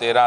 13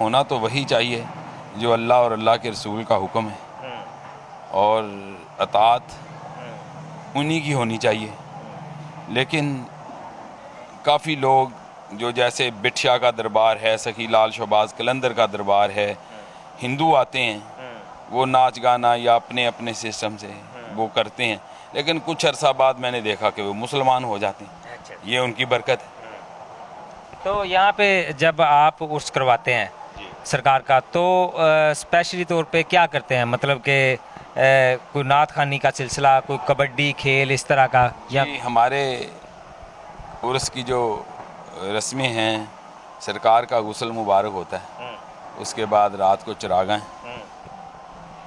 ہونا تو وہی چاہیے جو اللہ اور اللہ کے رسول کا حکم ہے، اور اطاعت انہی کی ہونی چاہیے. لیکن کافی لوگ جو جیسے بٹشاہ کا دربار ہے، سخی لال شہباز قلندر کا دربار ہے، ہندو آتے ہیں، وہ ناچ گانا یا اپنے اپنے سسٹم سے وہ کرتے ہیں، لیکن کچھ عرصہ بعد میں نے دیکھا کہ وہ مسلمان ہو جاتے ہیں. یہ ان کی برکت ہے. تو یہاں پہ جب آپ عرس کرواتے ہیں سرکار کا تو اسپیشلی طور پہ کیا کرتے ہیں؟ مطلب کہ کوئی نعت خوانی کا سلسلہ، کوئی کبڈی کھیل اس طرح کا؟ یا جی، ہمارے عرس کی جو رسمیں ہیں، سرکار کا غسل مبارک ہوتا ہے، اس کے بعد رات کو چراغاں،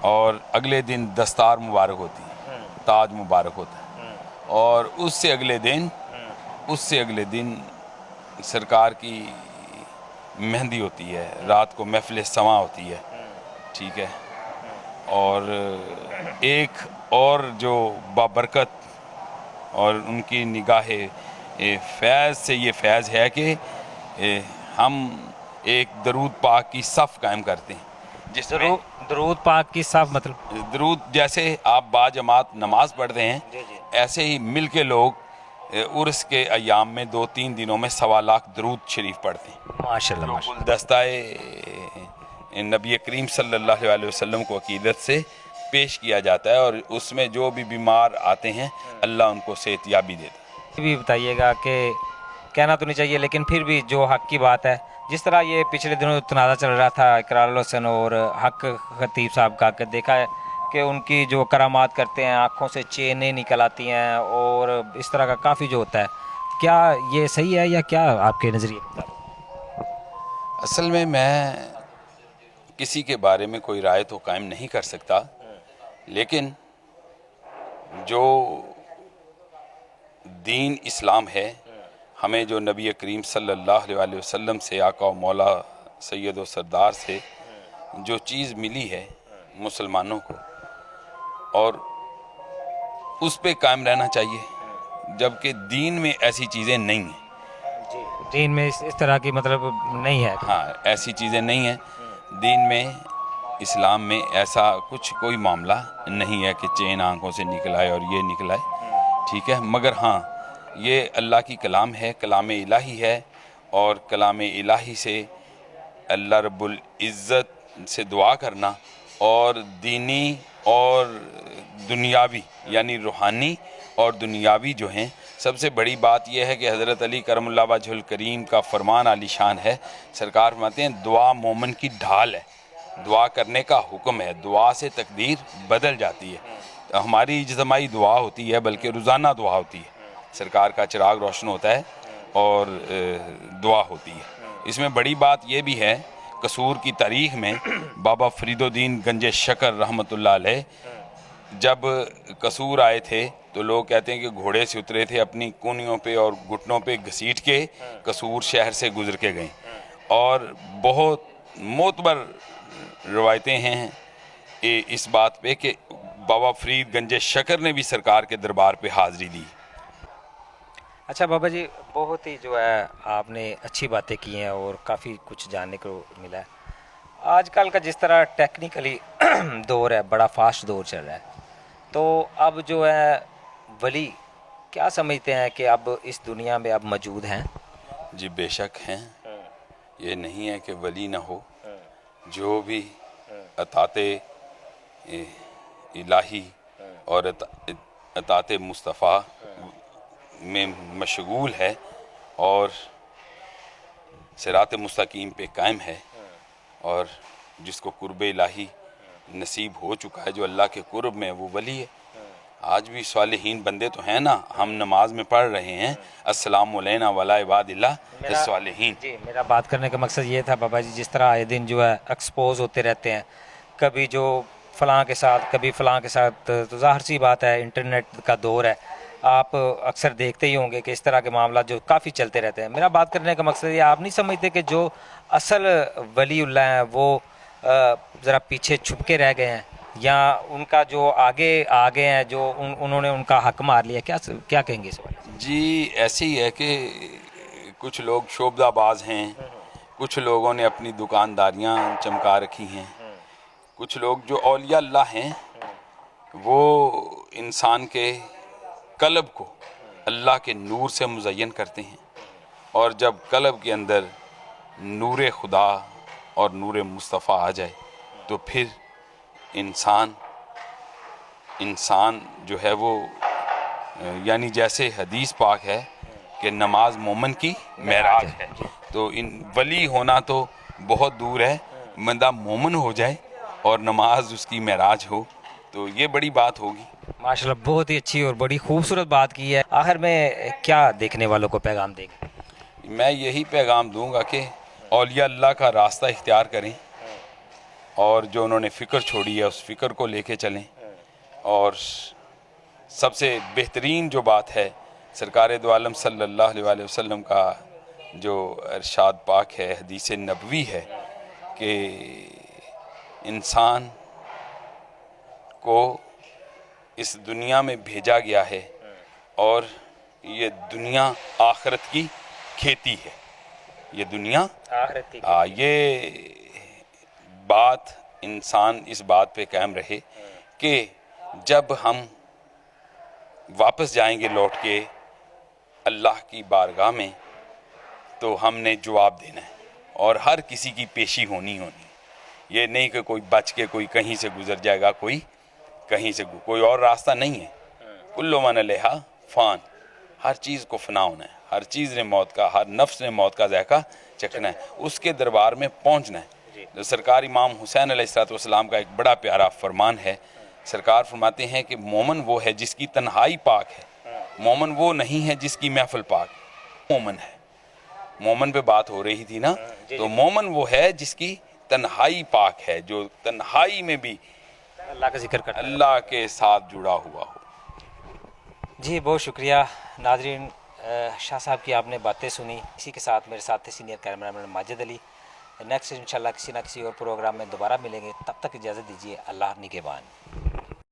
اور اگلے دن دستار مبارک ہوتی ہے، تاج مبارک ہوتا ہے، اور اس سے اگلے دن سرکار کی مہندی ہوتی ہے، رات کو محفل سماع ہوتی ہے. ٹھیک ہے. اور ایک اور جو بابرکت اور ان کی نگاہ فیض سے یہ فیض ہے کہ ہم ایک درود پاک کی صف قائم کرتے ہیں، جس میں درود پاک کی صاف مطلب درود جیسے آپ باجماعت نماز پڑھتے ہیں، ایسے ہی مل کے لوگ عرس کے ایام میں 2-3 دنوں میں 1.25 لاکھ درود شریف پڑھتے ہیں. ماشاء اللہ جو گلدستہ نبی کریم صلی اللہ علیہ وسلم کو عقیدت سے پیش کیا جاتا ہے، اور اس میں جو بھی بیمار آتے ہیں اللہ ان کو صحت یابی دیتا ہے. یہ بھی بتائیے گا کہ کہنا تو نہیں چاہیے لیکن پھر بھی جو حق کی بات ہے، جس طرح یہ پچھلے دنوں تنازع چل رہا تھا اقرار الحسن اور حق خطیب صاحب کا، کہ دیکھا ہے کہ ان کی جو کرامات کرتے ہیں آنکھوں سے چینیں نکل آتی ہیں اور اس طرح کا کافی جو ہوتا ہے، کیا یہ صحیح ہے یا کیا آپ کے نظریے؟ اصل میں کسی کے بارے میں کوئی رائے تو قائم نہیں کر سکتا، لیکن جو دین اسلام ہے، ہمیں جو نبی کریم صلی اللہ علیہ وسلم سے، آقا و مولا سید و سردار سے جو چیز ملی ہے مسلمانوں کو، اور اس پہ قائم رہنا چاہیے، جبکہ دین میں ایسی چیزیں نہیں ہیں. دین میں اس طرح کی مطلب نہیں ہے. ہاں، ایسی چیزیں نہیں ہیں دین میں، اسلام میں ایسا کچھ کوئی معاملہ نہیں ہے کہ چین آنکھوں سے نکل آئے اور یہ نکل آئے. ٹھیک ہے. مگر ہاں، یہ اللہ کی کلام ہے، کلام الہی ہے، اور کلام الہی سے اللہ رب العزت سے دعا کرنا، اور دینی اور دنیاوی یعنی روحانی اور دنیاوی جو ہیں، سب سے بڑی بات یہ ہے کہ حضرت علی کرم اللہ وجہ الکریم کا فرمان عالی شان ہے. سرکار فرماتے ہیں دعا مومن کی ڈھال ہے، دعا کرنے کا حکم ہے، دعا سے تقدیر بدل جاتی ہے. ہماری اجتماعی دعا ہوتی ہے بلکہ روزانہ دعا ہوتی ہے، سرکار کا چراغ روشن ہوتا ہے اور دعا ہوتی ہے. اس میں بڑی بات یہ بھی ہے، قصور کی تاریخ میں بابا فرید الدین گنج شکر رحمۃ اللہ علیہ جب قصور آئے تھے تو لوگ کہتے ہیں کہ گھوڑے سے اترے تھے، اپنی کونیوں پہ اور گھٹنوں پہ گھسیٹ کے قصور شہر سے گزر کے گئے. اور بہت معتبر روایتیں ہیں اس بات پہ کہ بابا فرید گنج شکر نے بھی سرکار کے دربار پہ حاضری دی. اچھا بابا جی، بہت ہی جو ہے آپ نے اچھی باتیں کی ہیں اور کافی کچھ جاننے کو ملا ہے. آج کل کا جس طرح ٹیکنیکلی دور ہے، بڑا فاسٹ دور چل رہا ہے، تو اب جو ہے ولی کیا سمجھتے ہیں کہ اب اس دنیا میں اب موجود ہیں؟ جی بے شک ہیں. یہ نہیں ہے کہ ولی نہ ہو. جو بھی اطاعت الہی اور اطاعت مصطفیٰ میں مشغول ہے اور صراط مستقیم پہ قائم ہے، اور جس کو قرب الہی نصیب ہو چکا ہے، جو اللہ کے قرب میں، وہ ولی ہے. آج بھی صالحین بندے تو ہیں نا، ہم نماز میں پڑھ رہے ہیں السلام علینا وعلی عباد اللہ الصالحین. جی، میرا بات کرنے کا مقصد یہ تھا بابا جی، جس طرح آئے دن جو ہے ایکسپوز ہوتے رہتے ہیں، کبھی جو فلاں کے ساتھ کبھی فلاں کے ساتھ، تو ظاہر سی بات ہے انٹرنیٹ کا دور ہے، آپ اکثر دیکھتے ہی ہوں گے کہ اس طرح کے معاملات جو کافی چلتے رہتے ہیں. میرا بات کرنے کا مقصد یہ، آپ نہیں سمجھتے کہ جو اصل ولی اللہ ہیں وہ ذرا پیچھے چھپ کے رہ گئے ہیں، یا ان کا جو آگے ہیں، جو انہوں نے ان کا حق مار لیا؟ کیا کہیں گے اس بارے میں؟ جی ایسے ہی ہے کہ کچھ لوگ شعبدہ باز ہیں، کچھ لوگوں نے اپنی دکانداریاں چمکا رکھی ہیں. کچھ لوگ جو اولیاء اللہ ہیں وہ انسان کے قلب کو اللہ کے نور سے مزین کرتے ہیں، اور جب قلب کے اندر نور خدا اور نور مصطفیٰ آ جائے تو پھر انسان جو ہے وہ یعنی جیسے حدیث پاک ہے کہ نماز مومن کی معراج ہے. تو ولی ہونا تو بہت دور ہے، بندہ مومن ہو جائے اور نماز اس کی معراج ہو تو یہ بڑی بات ہوگی. ماشاءاللہ بہت ہی اچھی اور بڑی خوبصورت بات کی ہے. آخر میں کیا دیکھنے والوں کو پیغام دیں گے؟ میں یہی پیغام دوں گا کہ اولیاء اللہ کا راستہ اختیار کریں، اور جو انہوں نے فکر چھوڑی ہے اس فکر کو لے کے چلیں. اور سب سے بہترین جو بات ہے سرکار دو عالم صلی اللہ علیہ وسلم کا جو ارشاد پاک ہے، حدیث نبوی ہے کہ انسان کو اس دنیا میں بھیجا گیا ہے اور یہ دنیا آخرت کی کھیتی ہے. یہ دنیا آخرت کی یہ بات انسان اس بات پہ قائم رہے کہ جب ہم واپس جائیں گے لوٹ کے اللہ کی بارگاہ میں تو ہم نے جواب دینا ہے، اور ہر کسی کی پیشی ہونی. یہ نہیں کہ کوئی بچ کے کوئی کہیں سے گزر جائے گا، کوئی کہیں سے کوئی اور راستہ نہیں ہے. کل من علیہا فان، ہر چیز کو فنا ہونا ہے، ہر چیز نے موت کا، ہر نفس نے موت کا ذائقہ چکھنا ہے، اس کے دربار میں پہنچنا ہے. جو سرکار امام حسین علیہ السلام کا ایک بڑا پیارا فرمان ہے، سرکار فرماتے ہیں کہ مومن وہ ہے جس کی تنہائی پاک ہے، مومن وہ نہیں ہے جس کی محفل پاک. مومن ہے، مومن پہ بات ہو رہی تھی نا، تو مومن وہ ہے جس کی تنہائی پاک ہے، جو تنہائی میں بھی اللہ کا ذکر کرتا ہے. اللہ کے ساتھ جڑا ہوا ہو. جی بہت شکریہ ناظرین، شاہ صاحب کی آپ نے باتیں سنی. اسی کے ساتھ میرے ساتھ تھے سینئر کیمرہ مین ماجد علی. نیکسٹ انشاءاللہ کسی نہ کسی اور پروگرام میں دوبارہ ملیں گے، تب تک اجازت دیجیے. اللہ نگہبان.